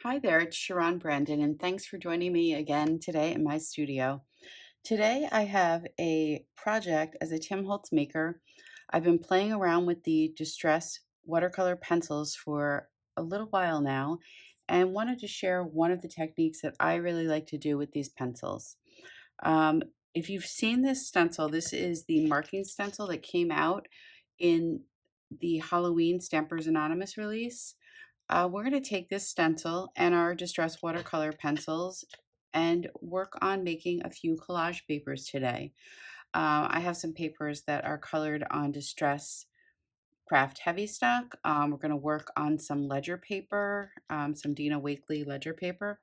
Hi there, it's Sharon Brandon, and thanks for joining me again today in my studio. Today I have a project as a Tim Holtz maker. I've been playing around with the Distress watercolor pencils for a little while now and wanted to share one of the techniques that I really like to do with these pencils. Um, if you've seen this stencil, this is the marking stencil that came out in the Halloween Stampers Anonymous release. We're going to take this stencil and our Distress watercolor pencils and work on making a few collage papers today. I have some papers that are colored on Distress Kraft Heavystock. We're going to work on some ledger paper, some Dina Wakley ledger paper.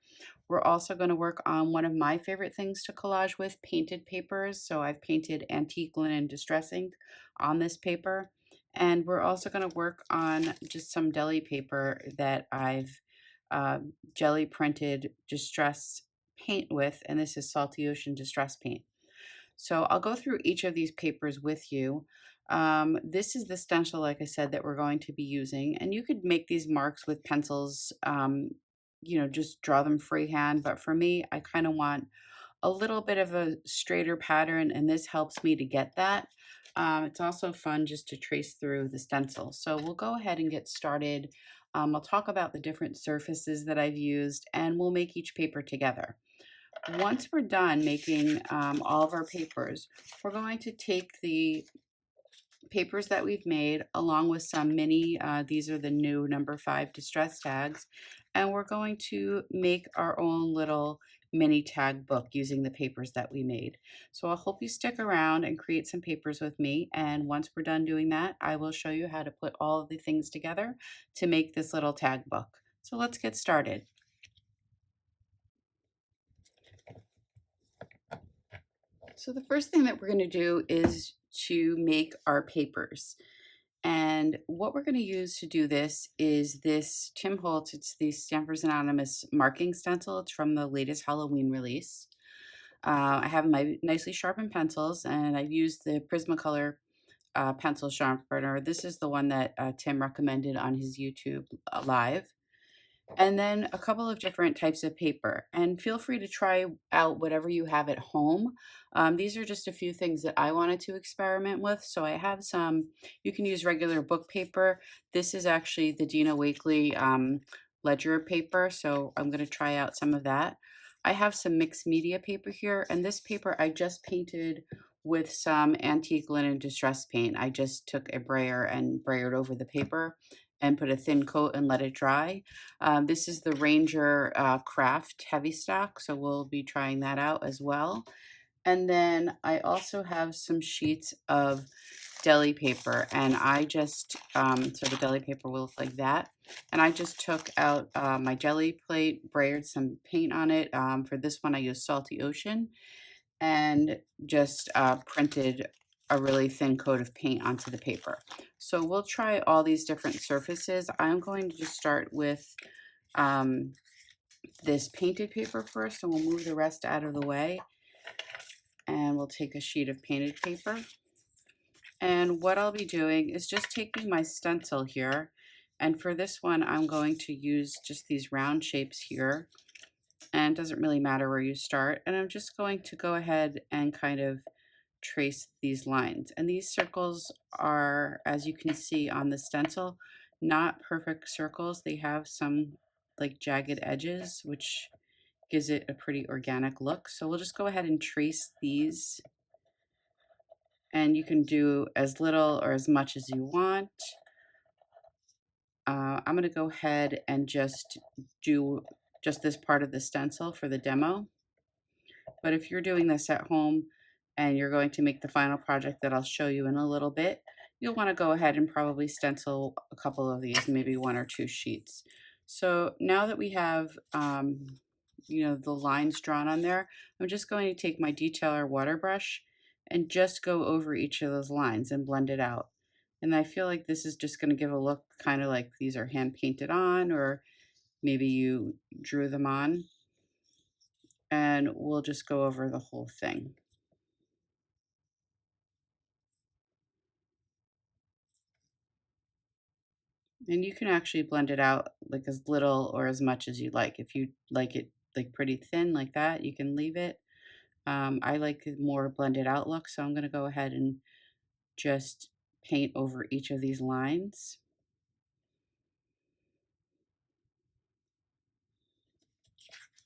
We're also going to work on one of my favorite things to collage with, painted papers. So I've painted antique linen distress ink on this paper. And we're also going to work on just some deli paper that I've jelly printed distress paint with, and this is Salty Ocean Distress Paint. So I'll go through each of these papers with you. This is the stencil, like I said, that we're going to be using, and you could make these marks with pencils, just draw them freehand, but for me, I kind of want a little bit of a straighter pattern, and this helps me to get that. It's also fun just to trace through the stencil. So we'll go ahead and get started. I'll talk about the different surfaces that I've used, and we'll make each paper together. Once we're done making all of our papers, we're going to take the papers that we've made along with some mini, these are the new number 5 distress tags, and we're going to make our own little mini tag book using the papers that we made. So I hope you stick around and create some papers with me, and once we're done doing that, I will show you how to put all of the things together to make this little tag book. So let's get started. So the first thing that we're going to do is to make our papers. And what we're going to use to do this is this Tim Holtz, it's the Stampers Anonymous marking stencil. It's from the latest Halloween release. I have my nicely sharpened pencils, and I've used the Prismacolor pencil sharpener. This is the one that Tim recommended on his YouTube live. And then a couple of different types of paper, and feel free to try out whatever you have at home. These are just a few things that I wanted to experiment with. So I have some, you can use regular book paper. This is actually the Dina Wakley ledger paper, so I'm going to try out some of that. I have some mixed media paper here, and this paper I just painted with some antique linen distress paint. I just took a brayer and brayered over the paper and put a thin coat and let it dry. This is the Ranger Kraft Heavystock, so we'll be trying that out as well. And then I also have some sheets of deli paper, and I just, so the deli paper will look like that. And I just took out my jelly plate, brayered some paint on it. For this one, I used Salty Ocean, and just printed a really thin coat of paint onto the paper. So we'll try all these different surfaces. I'm going to just start with this painted paper first, and we'll move the rest out of the way. And we'll take a sheet of painted paper. And what I'll be doing is just taking my stencil here. And for this one, I'm going to use just these round shapes here. And it doesn't really matter where you start. And I'm just going to go ahead and kind of trace these lines. And these circles are, as you can see on the stencil, not perfect circles. They have some like jagged edges, which gives it a pretty organic look. So we'll just go ahead and trace these. And you can do as little or as much as you want. I'm going to go ahead and just do just this part of the stencil for the demo. But if you're doing this at home and you're going to make the final project that I'll show you in a little bit, you'll want to go ahead and probably stencil a couple of these, maybe 1 or 2 sheets. So now that we have, the lines drawn on there, I'm just going to take my detailer water brush and just go over each of those lines and blend it out. And I feel like this is just going to give a look kind of like these are hand painted on, or maybe you drew them on. And we'll just go over the whole thing. And you can actually blend it out like as little or as much as you like. If you like it like pretty thin like that, you can leave it. I like a more blended out look, so I'm going to go ahead and just paint over each of these lines.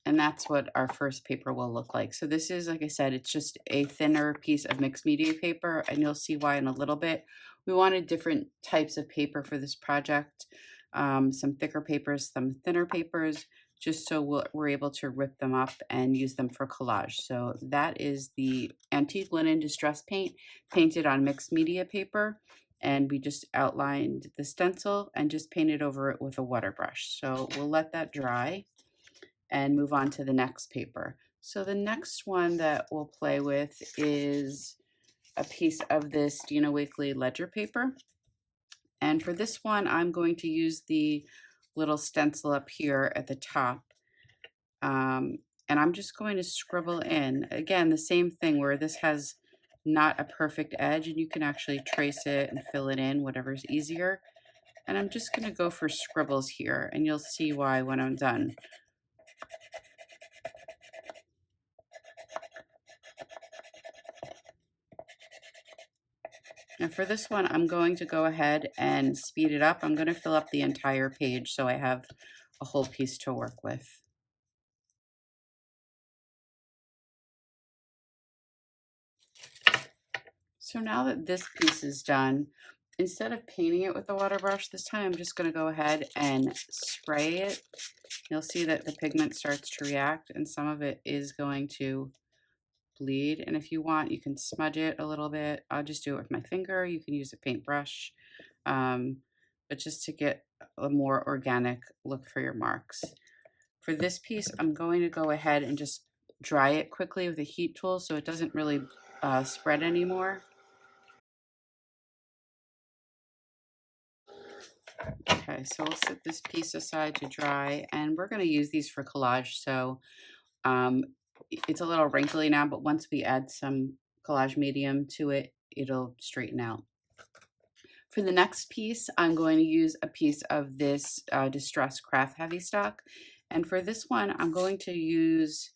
And that's what our first paper will look like. So this is, like I said, it's just a thinner piece of mixed media paper, and you'll see why in a little bit. We wanted different types of paper for this project, some thicker papers, some thinner papers, just so we're able to rip them up and use them for collage. So that is the antique linen distress paint painted on mixed media paper. And we just outlined the stencil and just painted over it with a water brush. So we'll let that dry and move on to the next paper. So the next one that we'll play with is a piece of this Dina Wakley ledger paper. And for this one, I'm going to use the little stencil up here at the top. And I'm just going to scribble in, again, the same thing where this has not a perfect edge, and you can actually trace it and fill it in, whatever's easier. And I'm just going to go for scribbles here, and you'll see why when I'm done. And for this one, I'm going to go ahead and speed it up. I'm going to fill up the entire page so I have a whole piece to work with. So now that this piece is done, instead of painting it with the water brush this time, I'm just going to go ahead and spray it. You'll see that the pigment starts to react, and some of it is going to bleed. And if you want, you can smudge it a little bit. I'll just do it with my finger. You can use a paintbrush, but just to get a more organic look for your marks. For this piece, I'm going to go ahead and just dry it quickly with a heat tool so it doesn't really spread anymore. Okay, so we'll set this piece aside to dry, and we're going to use these for collage. So it's a little wrinkly now, but once we add some collage medium to it, it'll straighten out. For the next piece, I'm going to use a piece of this distressed Kraft Heavystock. And for this one, I'm going to use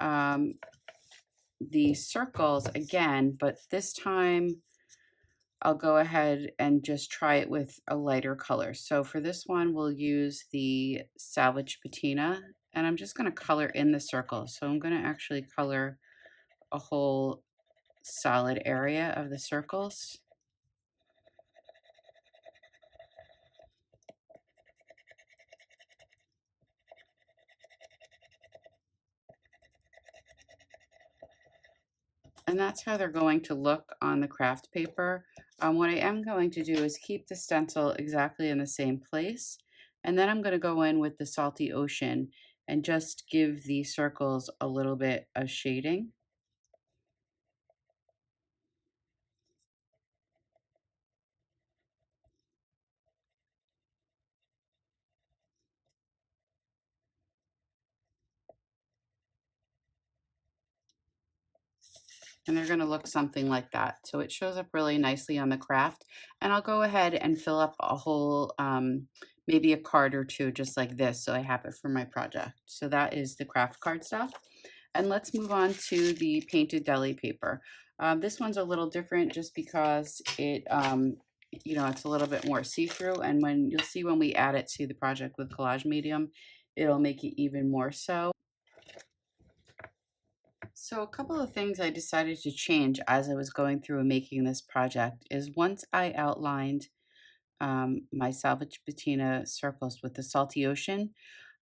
the circles again, but this time I'll go ahead and just try it with a lighter color. So for this one, we'll use the Salvage Patina, and I'm just going to color in the circles. So I'm going to actually color a whole solid area of the circles. And that's how they're going to look on the craft paper. What I am going to do is keep the stencil exactly in the same place. And then I'm going to go in with the Salty Ocean and just give the circles a little bit of shading. And they're going to look something like that. So it shows up really nicely on the craft. And I'll go ahead and fill up a whole, maybe a card or two just like this, so I have it for my project. So that is the craft card stuff. And let's move on to the painted deli paper. This one's a little different just because it, you know, it's a little bit more see-through. And when you'll see when we add it to the project with collage medium, it'll make it even more so. So a couple of things I decided to change as I was going through and making this project is once I outlined my Salvage Patina circles with the Salty Ocean,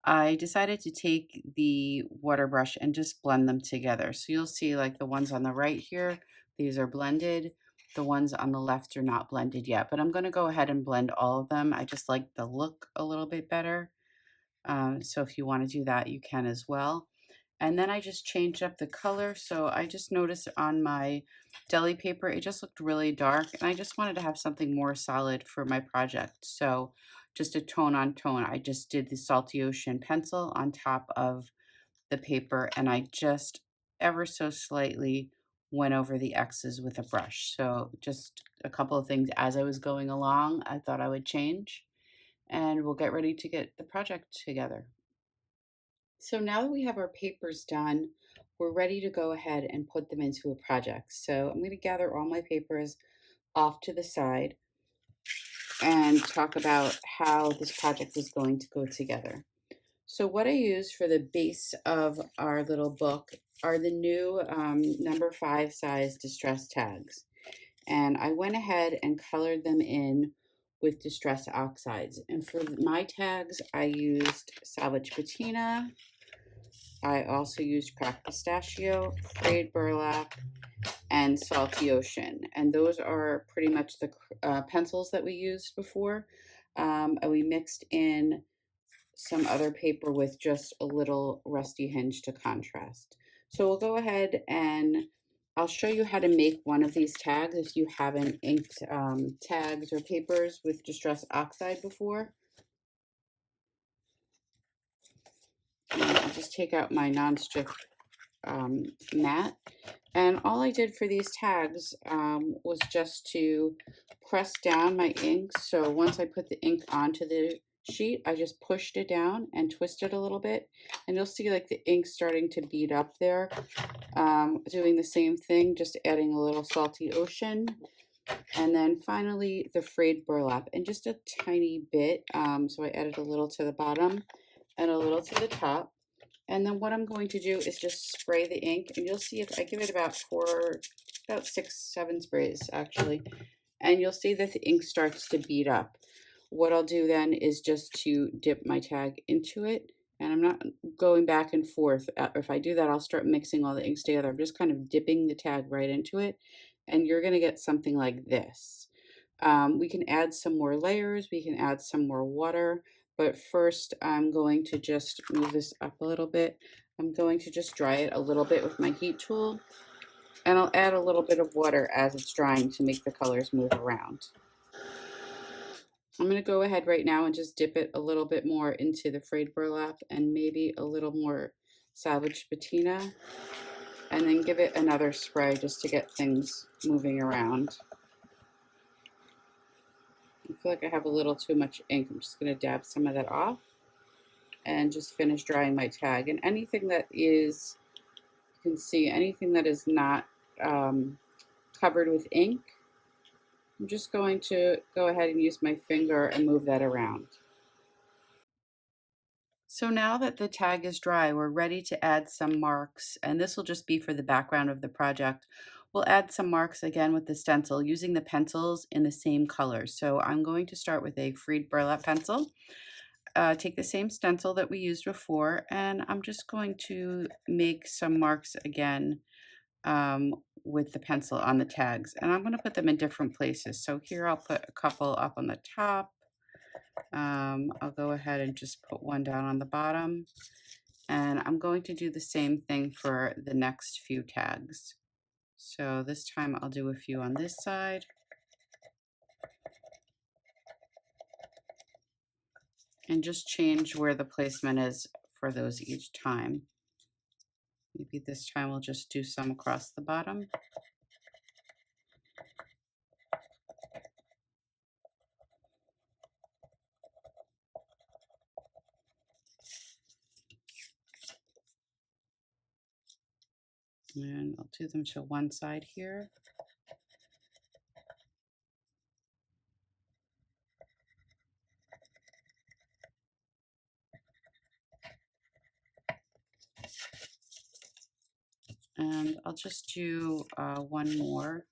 I decided to take the water brush and just blend them together. So you'll see like the ones on the right here, these are blended. The ones on the left are not blended yet, but I'm going to go ahead and blend all of them. I just like the look a little bit better. So if you want to do that, you can as well. And then I just changed up the color. So I just noticed on my deli paper, it just looked really dark. And I just wanted to have something more solid for my project. So just a tone on tone, I just did the Salty Ocean pencil on top of the paper. And I just ever so slightly went over the X's with a brush. So just a couple of things as I was going along, I thought I would change. and we'll get ready to get the project together. So now that we have our papers done, we're ready to go ahead and put them into a project. So I'm going to gather all my papers off to the side and talk about how this project is going to go together. So what I use for the base of our little book are the new number 5 size distress tags. And I went ahead and colored them in with distress oxides. And for my tags, I used salvage patina. I also used Kraft pistachio, frayed burlap, and salty ocean. And those are pretty much the pencils that we used before. And we mixed in some other paper with just a little rusty hinge to contrast. So we'll go ahead and I'll show you how to make one of these tags if you haven't inked tags or papers with distress oxide before. And I'll just take out my nonstick mat. And all I did for these tags was just to press down my ink. So once I put the ink onto the sheet, I just pushed it down and twisted a little bit. And you'll see like the ink starting to bead up there. Doing the same thing, just adding a little salty ocean. And then finally the frayed burlap, and just a tiny bit. So I added a little to the bottom and a little to the top. And then what I'm going to do is just spray the ink, and you'll see if I give it about 6, 7 sprays actually, and you'll see that the ink starts to bead up. What I'll do then is just to dip my tag into it, and I'm not going back and forth. If I do that, I'll start mixing all the inks together. I'm just kind of dipping the tag right into it, and you're going to get something like this. We can add some more layers, we can add some more water, but first I'm going to just move this up a little bit. I'm going to just dry it a little bit with my heat tool, and I'll add a little bit of water as it's drying to make the colors move around. I'm going to go ahead right now and just dip it a little bit more into the frayed burlap and maybe a little more salvage patina, and then give it another spray just to get things moving around. I feel like I have a little too much ink. I'm just going to dab some of that off and just finish drying my tag. And anything that is, you can see, anything that is not covered with ink, I'm just going to go ahead and use my finger and move that around. So now that the tag is dry, we're ready to add some marks, and this will just be for the background of the project. We'll add some marks again with the stencil using the pencils in the same color. So I'm going to start with a frayed burlap pencil. Take the same stencil that we used before, and I'm just going to make some marks again with the pencil on the tags, and I'm going to put them in different places. So here I'll put a couple up on the top. I'll go ahead and just put one down on the bottom, and I'm going to do the same thing for the next few tags. So this time I'll do a few on this side, and just change where the placement is for those each time. Maybe this time we'll just do some across the bottom. And I'll do them to one side here. And I'll just do one more.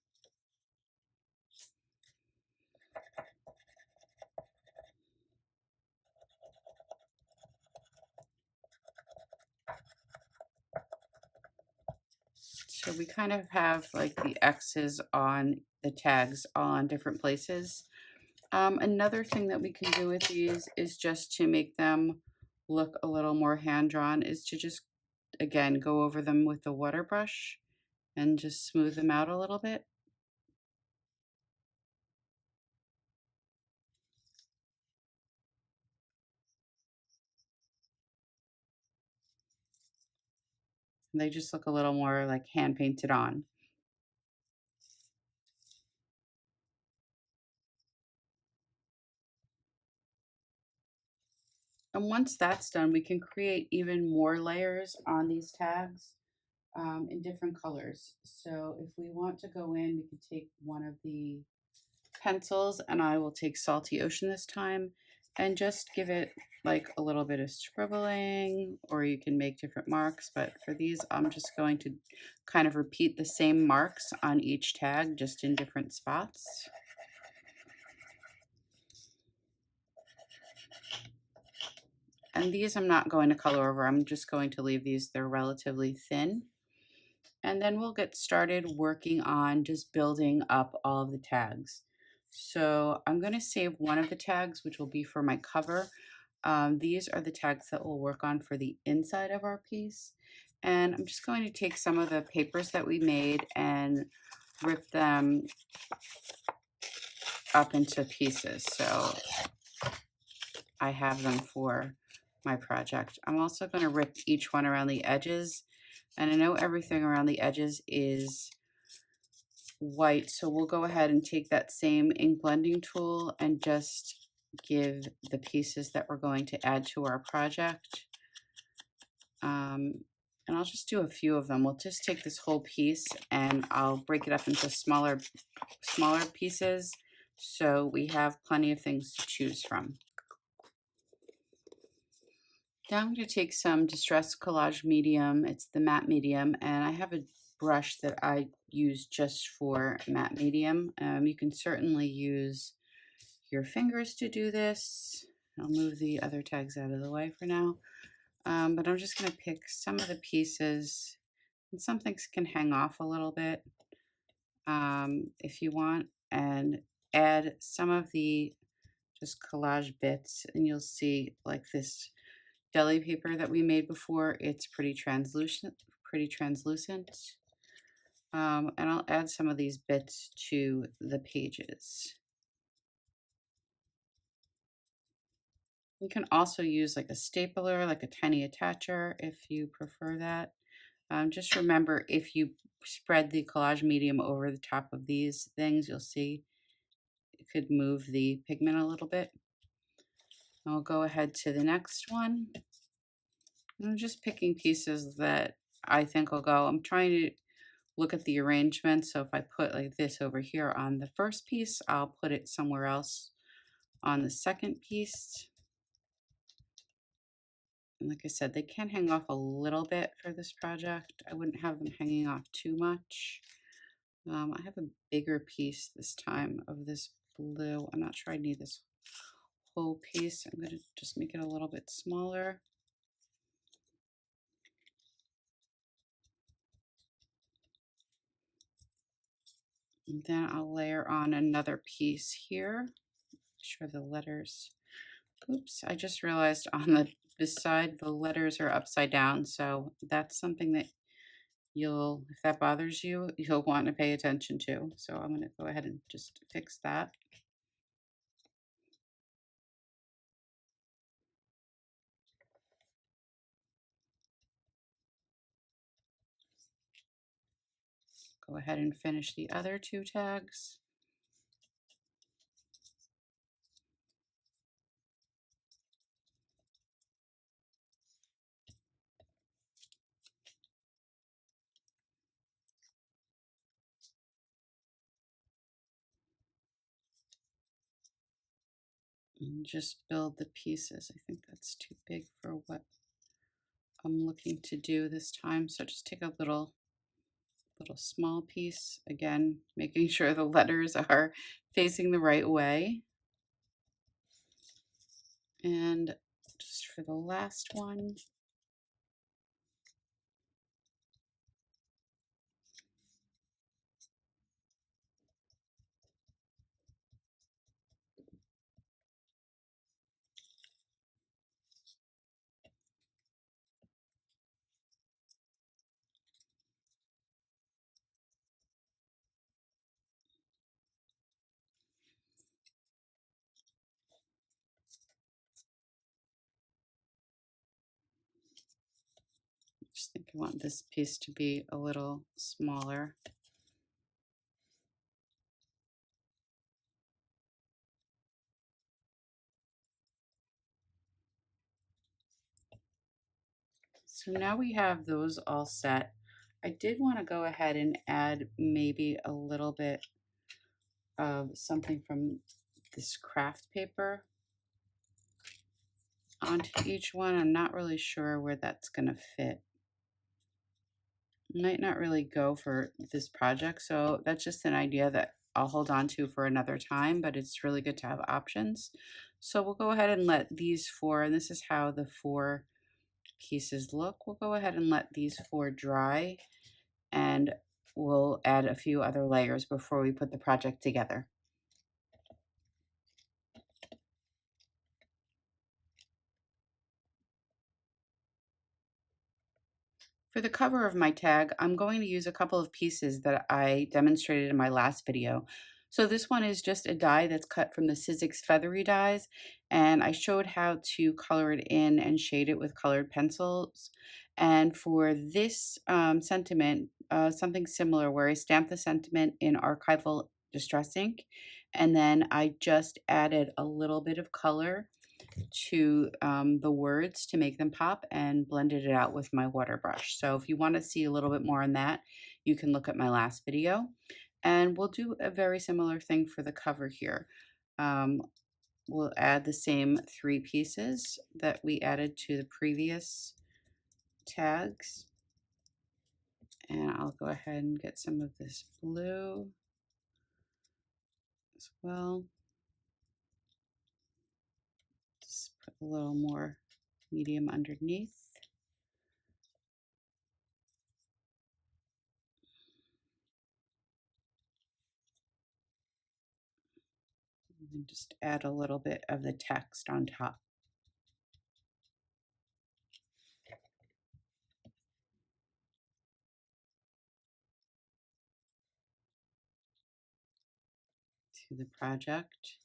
So we kind of have like the X's on the tags all on different places. Another thing that we can do with these is just to make them look a little more hand-drawn is to just, again, go over them with the water brush and just smooth them out a little bit. And they just look a little more like hand painted on. And once that's done, we can create even more layers on these tags in different colors. So if we want to go in, we could take one of the pencils, and I will take Salty Ocean this time, and just give it like a little bit of scribbling, or you can make different marks. But for these, I'm just going to kind of repeat the same marks on each tag, just in different spots. And these I'm not going to color over. I'm just going to leave these, they're relatively thin. And then we'll get started working on just building up all of the tags. So I'm going to save one of the tags, which will be for my cover. These are the tags that we'll work on for the inside of our piece. And I'm just going to take some of the papers that we made and rip them up into pieces. So I have them for my project. I'm also going to rip each one around the edges. And I know everything around the edges is white, so we'll go ahead and take that same ink blending tool and just give the pieces that we're going to add to our project. And I'll just do a few of them. We'll just take this whole piece and I'll break it up into smaller pieces, so we have plenty of things to choose from. Now I'm going to take some Distress Collage Medium. It's the matte medium, and I have a brush that I use just for matte medium. You can certainly use your fingers to do this. I'll move the other tags out of the way for now. But I'm just going to pick some of the pieces, and some things can hang off a little bit if you want, and add some of the just collage bits, and you'll see like this Deli paper that we made before. It's pretty translucent, and I'll add some of these bits to the pages. You can also use like a stapler, like a tiny attacher if you prefer that. Just remember, if you spread the collage medium over the top of these things, you'll see it could move the pigment a little bit. I'll go ahead to the next one. I'm just picking pieces that I think will go. I'm trying to look at the arrangement. So if I put like this over here on the first piece, I'll put it somewhere else on the second piece. And like I said, they can hang off a little bit for this project. I wouldn't have them hanging off too much. I have a bigger piece this time of this blue. I'm not sure I need this whole piece. I'm going to just make it a little bit smaller. And then I'll layer on another piece here. Make sure the letters, oops, I just realized on this side the letters are upside down. So that's something that if that bothers you, you'll want to pay attention to. So I'm going to go ahead and just fix that. Go ahead and finish the other two tags. And just build the pieces. I think that's too big for what I'm looking to do this time. So just take a little small piece, again, making sure the letters are facing the right way. And just for the last one, I just think I want this piece to be a little smaller. So now we have those all set. I did want to go ahead and add maybe a little bit of something from this Kraft paper onto each one. I'm not really sure where that's going to fit. Might not really go for this project, so that's just an idea that I'll hold on to for another time, but it's really good to have options. So we'll go ahead and let these four, and this is how the four pieces look. We'll go ahead and let these four dry, and we'll add a few other layers before we put the project together. For the cover of my tag, I'm going to use a couple of pieces that I demonstrated in my last video. So this one is just a die that's cut from the Sizzix feathery dies, and I showed how to color it in and shade it with colored pencils. And for this sentiment, something similar where I stamped the sentiment in archival distress ink, and then I just added a little bit of color to the words to make them pop and blended it out with my water brush. So if you want to see a little bit more on that, you can look at my last video. And we'll do a very similar thing for the cover here. We'll add the same three pieces that we added to the previous tags. And I'll go ahead and get some of this blue as well. Just put a little more medium underneath. And just add a little bit of the text on top. To the project.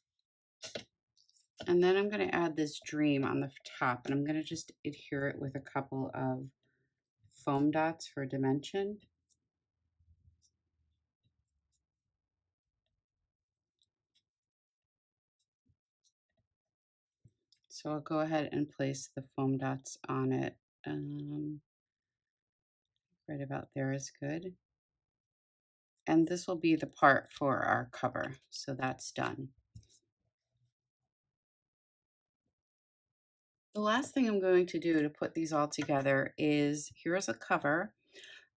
And then I'm going to add this dream on the top, and I'm going to just adhere it with a couple of foam dots for dimension. So I'll go ahead and place the foam dots on it. Right about there is good. And this will be the part for our cover. So that's done. The last thing I'm going to do to put these all together is, here's a cover.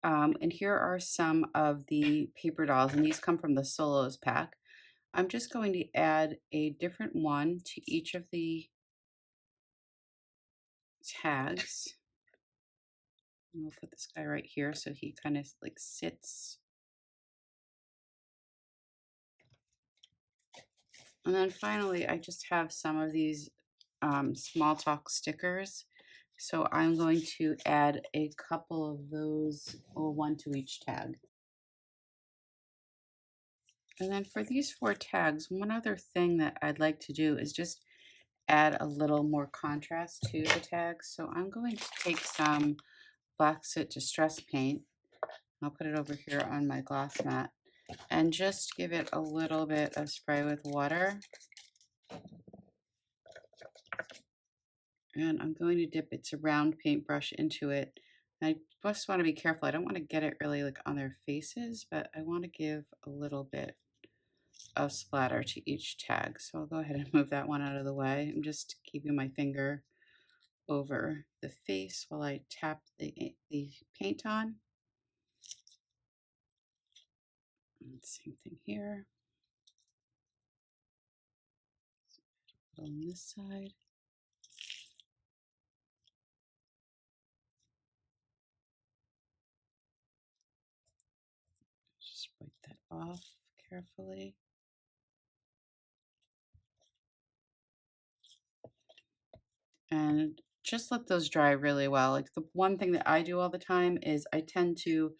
And here are some of the paper dolls, and these come from the Solos pack. I'm just going to add a different one to each of the tags. And we'll put this guy right here so he kind of like sits. And then finally, I just have some of these small talk stickers. So I'm going to add a couple of those, or one to each tag. And then for these four tags, one other thing that I'd like to do is just add a little more contrast to the tags. So I'm going to take some Black Soot Distress paint. I'll put it over here on my glass mat and just give it a little bit of spray with water. And I'm going to dip its round paintbrush into it. I just want to be careful. I don't want to get it really like on their faces, but I want to give a little bit of splatter to each tag. So I'll go ahead and move that one out of the way. I'm just keeping my finger over the face while I tap the paint on. And same thing here. On this side. Just wipe that off carefully. And just let those dry really well. Like the one thing that I do all the time is I tend to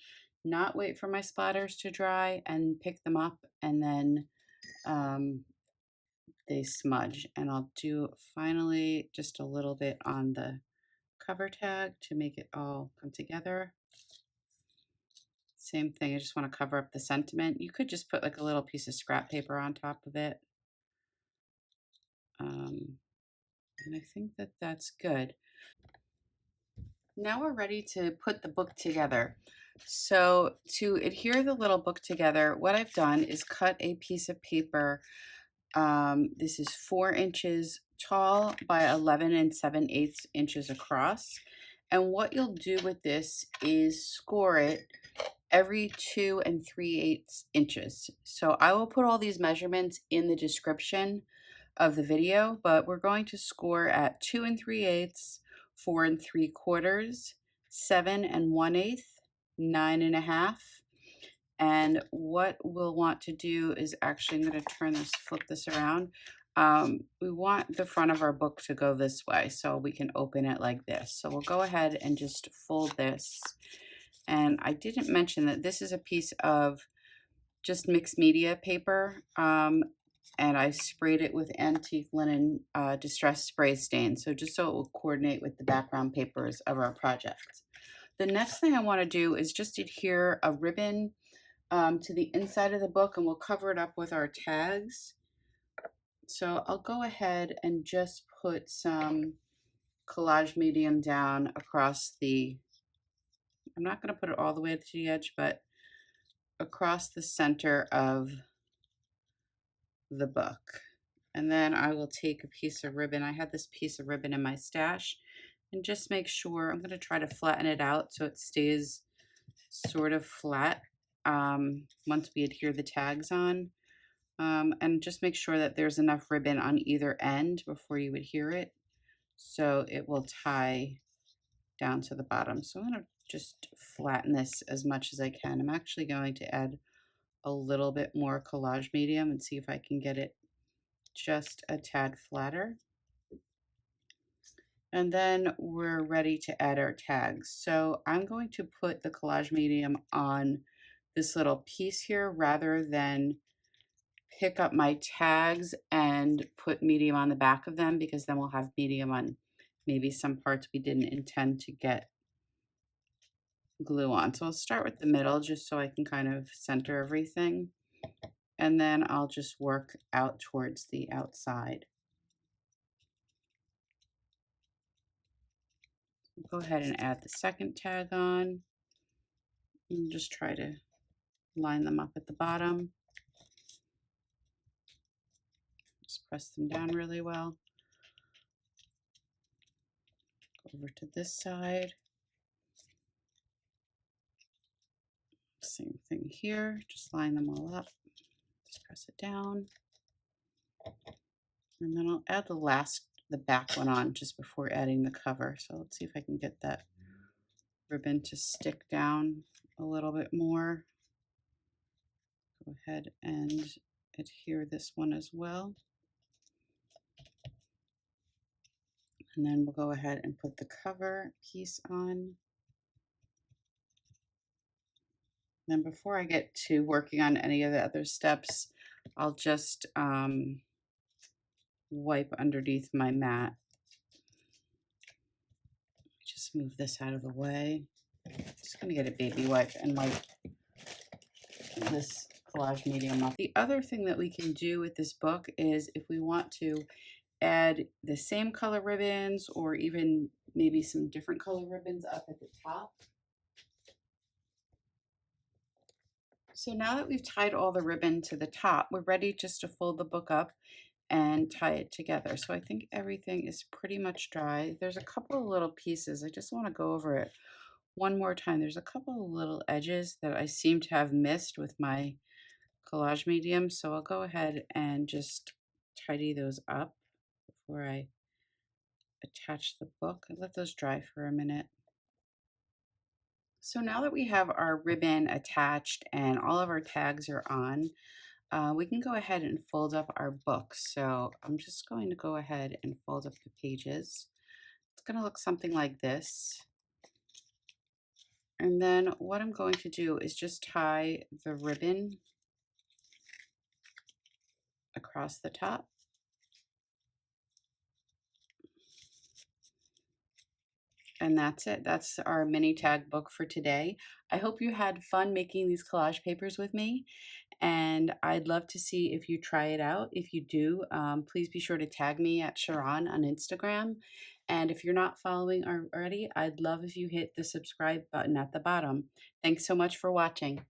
not wait for my splatters to dry and pick them up, and then they smudge. And I'll do finally just a little bit on the cover tag to make it all come together. Same thing, I just want to cover up the sentiment. You could just put like a little piece of scrap paper on top of it. And I think that that's good. Now we're ready to put the book together. So to adhere the little book together, what I've done is cut a piece of paper. This is 4 inches tall by 11 and 7/8 inches across. And what you'll do with this is score it every 2 3/8 inches. So I will put all these measurements in the description of the video, but we're going to score at 2 3/8, 4 3/4, 7 1/8, 9 1/2. And what we'll want to do is actually, I'm going to flip this around. We want the front of our book to go this way so we can open it like this. So we'll go ahead and just fold this. And I didn't mention that this is a piece of just mixed media paper. And I sprayed it with antique linen distress spray stain, so just so it will coordinate with the background papers of our project. The next thing I want to do is just adhere a ribbon to the inside of the book, and we'll cover it up with our tags. So I'll go ahead and just put some collage medium down across the, I'm not going to put it all the way to the edge, but across the center of the book. And then I will take a piece of ribbon. I had this piece of ribbon in my stash, and just make sure, I'm going to try to flatten it out so it stays sort of flat once we adhere the tags on. And just make sure that there's enough ribbon on either end before you adhere it, so it will tie down to the bottom. So I'm going to just flatten this as much as I can. I'm actually going to add a little bit more collage medium and see if I can get it just a tad flatter. And then we're ready to add our tags. So I'm going to put the collage medium on this little piece here rather than pick up my tags and put medium on the back of them, because then we'll have medium on maybe some parts we didn't intend to get glue on. So I'll start with the middle just so I can kind of center everything. And then I'll just work out towards the outside. Go ahead and add the second tag on. And just try to line them up at the bottom. Just press them down really well. Go over to this side. Same thing here. Just line them all up. Just press it down. And then I'll add the back one on just before adding the cover. So let's see if I can get that ribbon to stick down a little bit more. Go ahead and adhere this one as well. And then we'll go ahead and put the cover piece on. Then before I get to working on any of the other steps, I'll just wipe underneath my mat. Just move this out of the way. Just going to get a baby wipe and wipe this collage medium off. The other thing that we can do with this book is if we want to add the same color ribbons or even maybe some different color ribbons up at the top. So now that we've tied all the ribbon to the top, we're ready just to fold the book up and tie it together. So I think everything is pretty much dry. There's a couple of little pieces. I just want to go over it one more time. There's a couple of little edges that I seem to have missed with my collage medium. So I'll go ahead and just tidy those up before I attach the book. I let those dry for a minute. So now that we have our ribbon attached and all of our tags are on, we can go ahead and fold up our book. So I'm just going to go ahead and fold up the pages. It's going to look something like this. And then what I'm going to do is just tie the ribbon across the top. And that's it. That's our mini tag book for today. I hope you had fun making these collage papers with me. and I'd love to see if you try it out. If you do, please be sure to tag me at Sharon on Instagram. And if you're not following already, I'd love if you hit the subscribe button at the bottom. Thanks so much for watching.